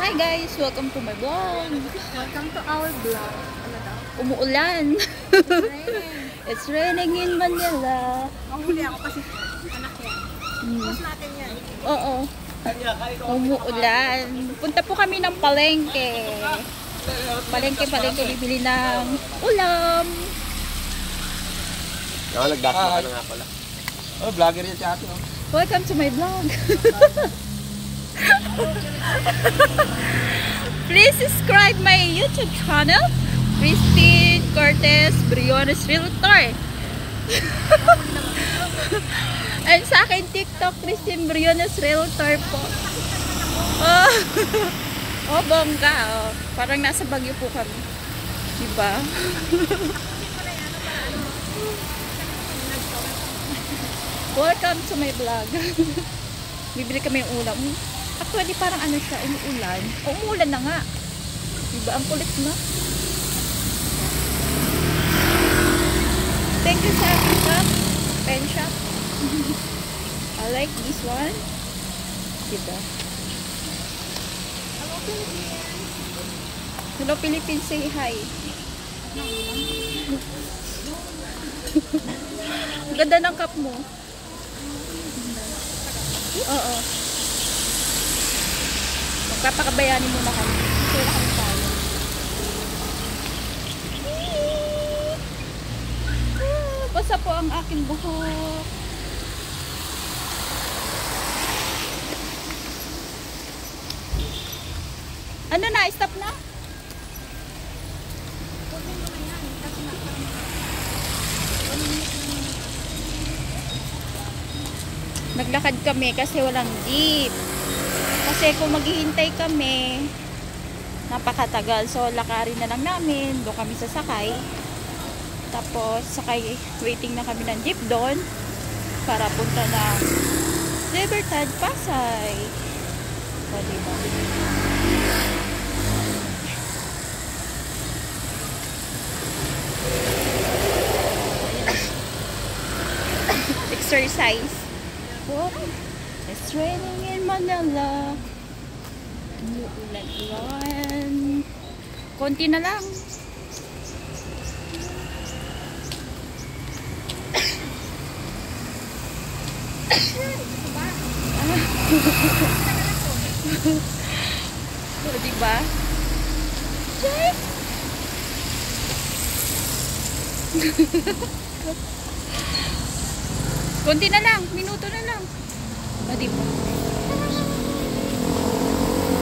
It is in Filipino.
Hi guys! Welcome to my vlog! Welcome to our vlog. Ano daw? Umuulan! Raining. It's raining in Manila! Mahuli ako kasi anak yan. Post natin yan. Oo. Umuulan. Punta po kami ng palengke. Palengke, bibili ng ulam. Nagdasma ka na nga pala. Oh, vlogger yan si ate. Oh. Welcome to my vlog. Please subscribe my YouTube channel, Christine Cortez Briones Realtor. And sa akin TikTok, Christine Briones Realtor po. Oh, oh bongga. Oh. Parang nasa Baguio po kami. Diba? Welcome to my vlog. Bibili kami yung ulam. Actually, parang ano siya, umuulan. Umuulan na nga. Diba? Ang kulit na. Thank you sa aking shop. Pen shop. I like this one. Diba? Hello, Philippines. Hello, Philippines. Say hi. Ang ganda ng cup mo. Oo. Magpapakabayani muna kami. Kasi wala kami tayo. Basta po ang aking buhok. Ano na? Stop na? Kunin mo na yan. Kasi Naglakad kami kasi walang jeep. Kasi kung maghihintay kami, napakatagal. So, lakarin na lang namin. Doon kami sasakay. Tapos, sakay, waiting na kami ng jeep doon para punta ng Libertad, Pasay. O, diba? Exercise. Oh, it's raining in Manila. Umuulan-ulan. Konti na lang. Oh, diba? Check! Konti na lang. Minuto na lang. O, diba?